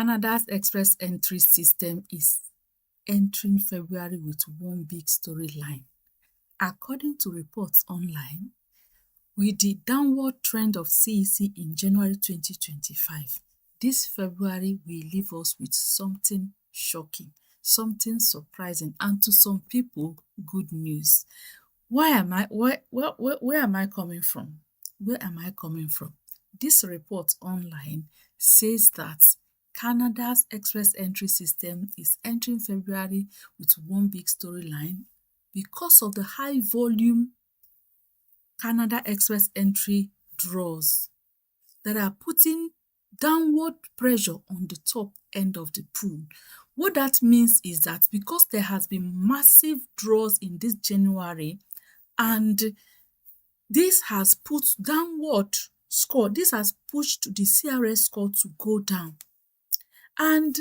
Canada's express entry system is entering February with one big storyline. According to reports online, with the downward trend of CEC in January 2025, this February will leave us with something shocking, something surprising, and to some people, good news. Where am I coming from? Where am I coming from? This report online says that Canada's express entry system is entering February with one big storyline because of the high volume Canada express entry draws that are putting downward pressure on the top end of the pool. What that means is that because there has been massive draws in this January, and this has put downward score, this has pushed the CRS score to go down. And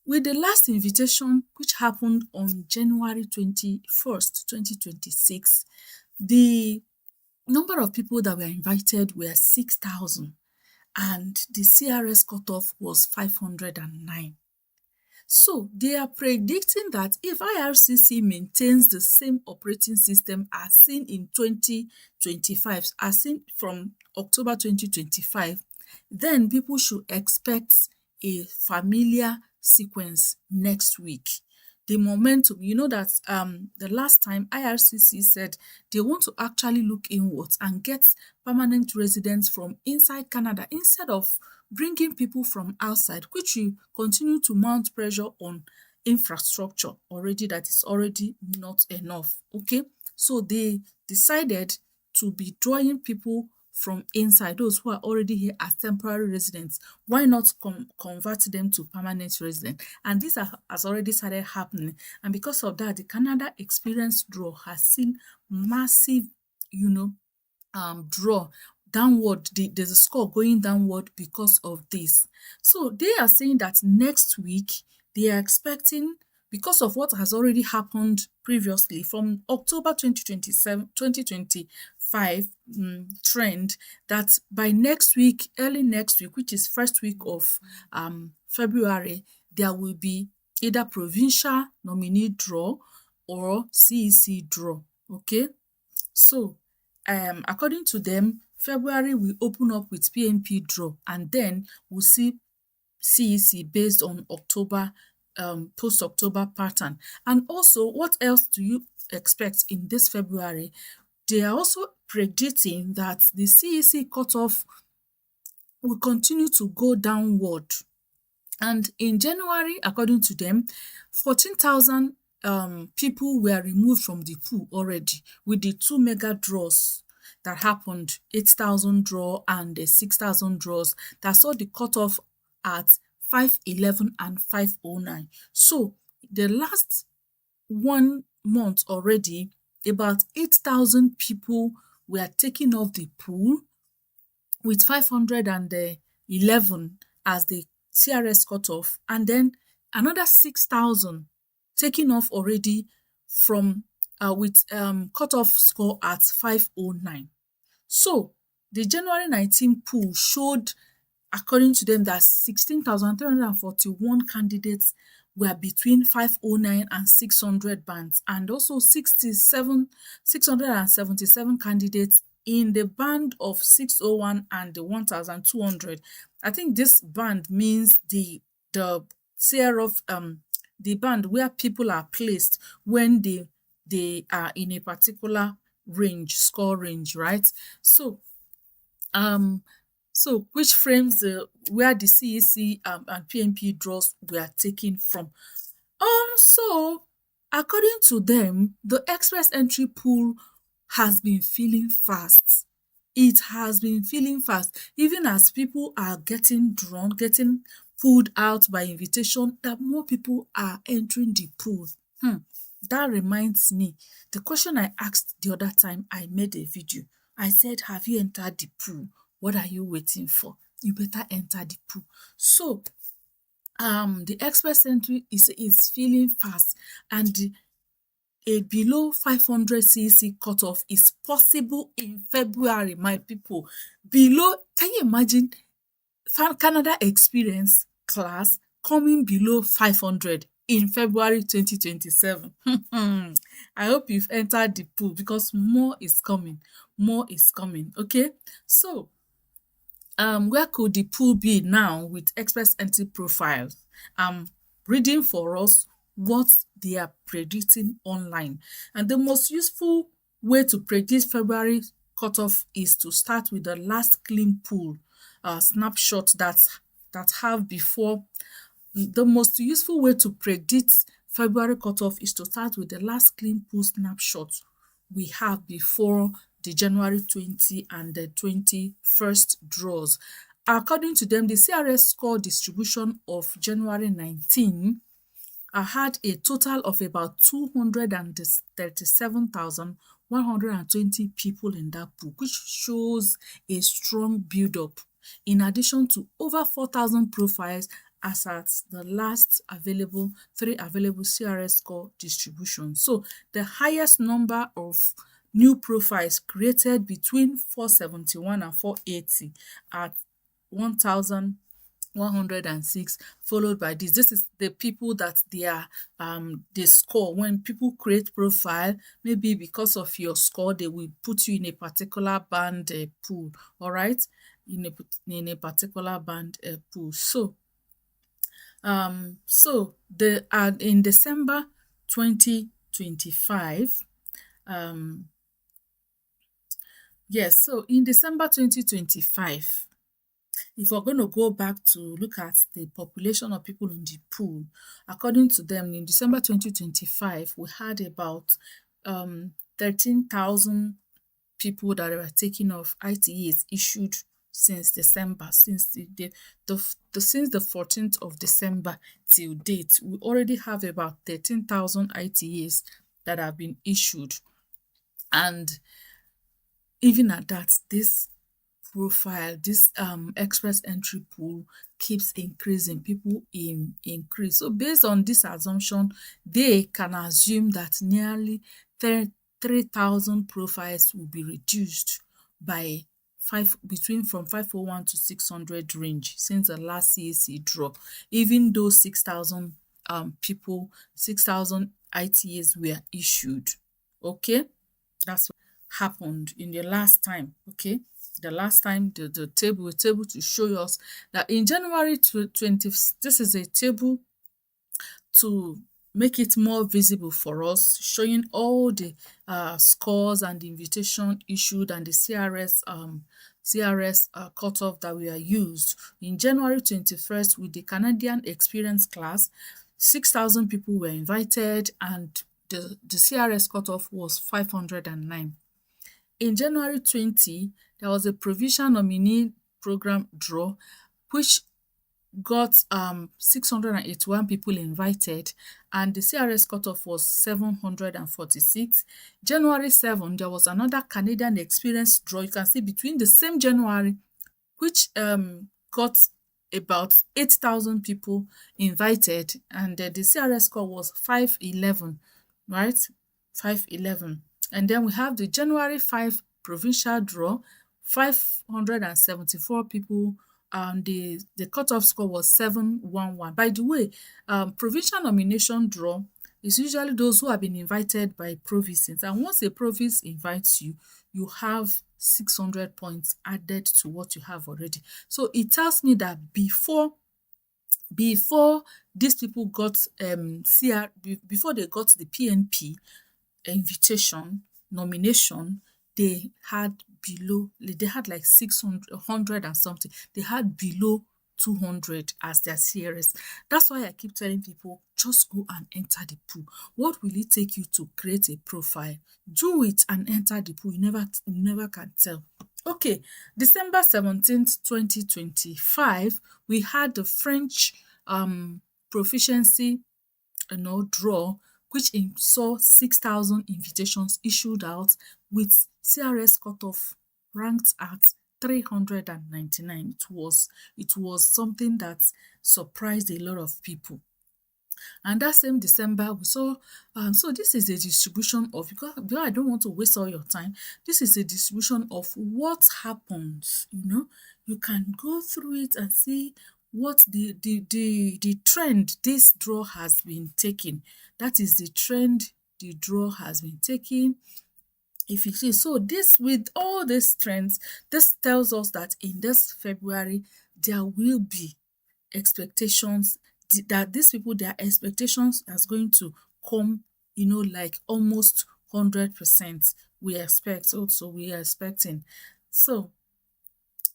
with the last invitation, which happened on January 21st, 2026, the number of people that were invited were 6,000 and the CRS cutoff was 509. So they are predicting that if IRCC maintains the same operating system as seen in 2025, as seen from October 2025, then people should expect a familiar sequence next week. The momentum, you know that the last time IRCC said they want to actually look inwards and get permanent residents from inside Canada instead of bringing people from outside, which will continue to mount pressure on infrastructure already that is already not enough. Okay, so they decided to be drawing people from inside, those who are already here as temporary residents. Why not convert them to permanent residents? And this has already started happening. And because of that, the Canada Experience Draw has seen massive, draw downward. There's a score going downward because of this. So they are saying that next week they are expecting, because of what has already happened previously from October 2025 trend, that by next week, early next week, which is first week of February, there will be either provincial nominee draw or CEC draw. Okay, so according to them, February will open up with PNP draw, and then we'll see CEC based on October, post-October pattern. And also, what else do you expect in this February? They are also predicting that the CEC cutoff will continue to go downward. And in January, according to them, 14,000 people were removed from the pool already with the two mega draws that happened, 8,000 draw and the 6,000 draws that saw the cutoff at 511 and 509. So the last 1 month already, about 8,000 people were taken off the pool with 511 as the CRS cutoff, and then another 6,000 taken off already from with cutoff score at 509. So the January 19 pool showed, according to them, that 16,341 candidates were between 509 and 600 bands, and also 677 candidates in the band of 601 and the 1,200. I think this band means the tier of the band where people are placed when they are in a particular range, score range, right? So which frames where the CEC and PNP draws were taken from. So according to them, the express entry pool has been feeling fast. It has been feeling fast, even as people are getting drawn, getting pulled out by invitation, that more people are entering the pool. That reminds me, the question I asked the other time I made a video. I said, have you entered the pool? What are you waiting for? You better enter the pool. So the express entry is feeling fast, and a below 500 CEC cutoff is possible in February, my people. Below, can you imagine Canada Experience class coming below 500 in February 2027. I hope you've entered the pool because more is coming. More is coming. Okay, so where could the pool be now with express entry profiles? Reading for us what they are predicting online. And the most useful way to predict February cutoff is to start with the last clean pool snapshot that have before. The most useful way to predict February cutoff is to start with the last clean pool snapshot we have before the January 20 and the 21st draws. According to them, the CRS score distribution of January 19 had a total of about 237,120 people in that pool, which shows a strong build-up, in addition to over 4,000 profiles as at the last three available CRS score distribution. So the highest number of new profiles created between 471 and 480 at 1,106, followed by this is the people that they score. When people create profile, maybe because of your score, they will put you in a particular band pool, all right, in a particular band pool. So in December 2025, so in December 2025, if we're going to go back to look at the population of people in the pool, according to them, in December 2025, we had about 13,000 people that were taking off ITAs issued since December, since the 14th of December till date. We already have about 13,000 ITAs that have been issued. And even at that, this profile, this express entry pool keeps increasing. People increase. So based on this assumption, they can assume that nearly 3,000 profiles will be reduced by from 501 to 600 range since the last CAC draw, even though 6,000 ITAs were issued. Okay, that's what happened in the last time. Okay, the last time the table was able to show us that in January 20, this is a table to make it more visible for us, showing all the scores and the invitation issued and the CRS cutoff that were used. In January 21st, with the Canadian experience class, 6,000 people were invited and the CRS cutoff was 509. In January 20, there was a provincial nominee program draw, which got 681 people invited and the CRS cutoff was 746. January 7, there was another Canadian experience draw. You can see between the same January, which got about 8,000 people invited, and the CRS score was 511, right? 511. And then we have the January 5 provincial draw, 574 people, and the cutoff score was 711. By the way, provincial nomination draw is usually those who have been invited by provinces. And once a province invites you, you have 600 points added to what you have already. So it tells me that before these people got before they got the PNP nomination, they had like 600 and something. They had below 200 as their CRS. That's why I keep telling people, just go and enter the pool. What will it take you to create a profile? Do it and enter the pool. You never can tell. Okay, December 17th, 2025, we had the French proficiency draw, which saw 6,000 invitations issued out with CRS cutoff ranked at 399. It was something that surprised a lot of people. And that same December, we saw, so this is a distribution of, because I don't want to waste all your time, this is a distribution of what happens, you can go through it and see what the trend this draw has been taking. That is the trend the draw has been taking. If you see, so this with all these trends, this tells us that in this February there will be expectations that these people, their expectations is going to come, like almost 100%. We expect also, we are expecting. So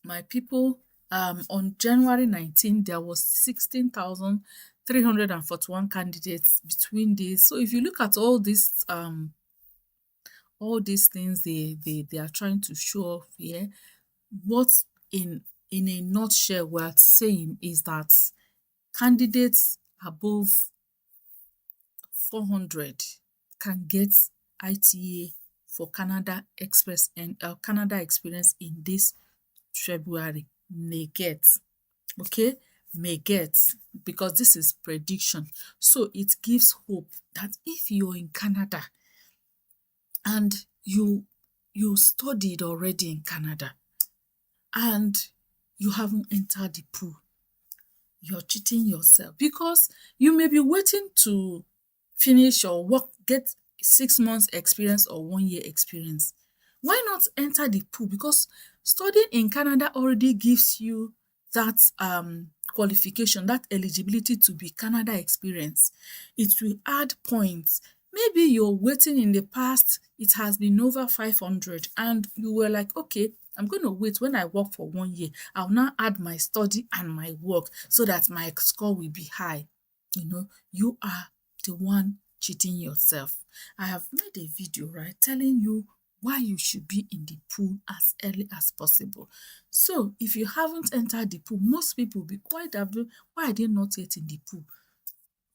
my people, on January 19, there was 16,341 candidates between these. So if you look at all these things they are trying to show off here, what in a nutshell we're saying is that candidates above 400 can get ITA for Canada Express and Canada Experience in this February. May get, okay, may get, because this is prediction. So it gives hope that if you're in Canada and you studied already in Canada and you haven't entered the pool, you're cheating yourself, because you may be waiting to finish your work, get 6 months experience or 1 year experience. Why not enter the pool? Because studying in Canada already gives you that qualification, that eligibility to be Canada experience. It will add points. Maybe you're waiting in the past, it has been over 500 and you were like, okay, I'm going to wait. When I work for 1 year, I'll now add my study and my work so that my score will be high. You are the one cheating yourself. I have made a video, right, telling you why you should be in the pool as early as possible. So if you haven't entered the pool, most people will be quite why are they not yet in the pool?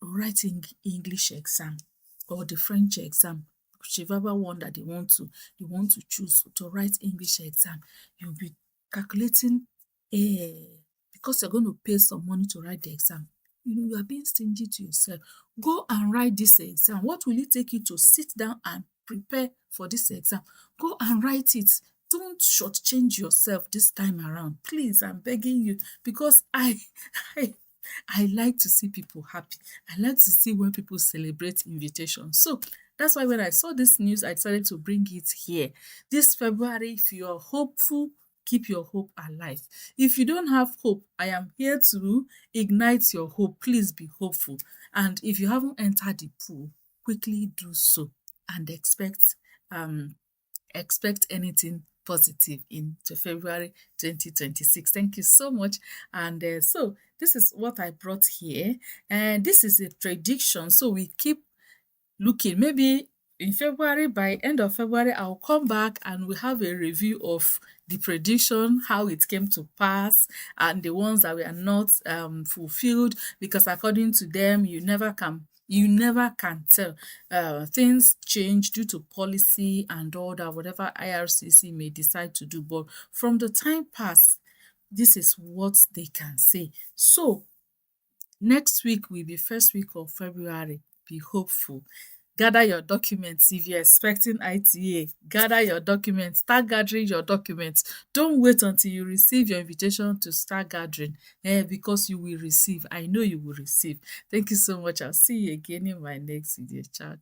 Writing English exam or the French exam, whichever one that they want to choose to write English exam. You'll be calculating, because you're going to pay some money to write the exam. You are being stingy to yourself. Go and write this exam. What will it take you to sit down and prepare for this exam? Go and write it. Don't shortchange yourself this time around. Please, I'm begging you, because I like to see people happy. I like to see when people celebrate invitations. So that's why when I saw this news, I decided to bring it here. This February, if you are hopeful, keep your hope alive. If you don't have hope, I am here to ignite your hope. Please be hopeful. And if you haven't entered the pool, quickly do so and expect anything positive into February 2026. Thank you so much. And so this is what I brought here. And this is a prediction. So we keep looking. Maybe in February, by end of February, I'll come back and we'll have a review of the prediction, how it came to pass, and the ones that were not fulfilled, because according to them, you never can tell. Things change due to policy and all that, whatever IRCC may decide to do. But from the time past, this is what they can say. So next week will be first week of February. Be hopeful. Gather your documents. If you're expecting ITA, gather your documents. Start gathering your documents. Don't wait until you receive your invitation to start gathering, because you will receive. I know you will receive. Thank you so much. I'll see you again in my next video. Ciao.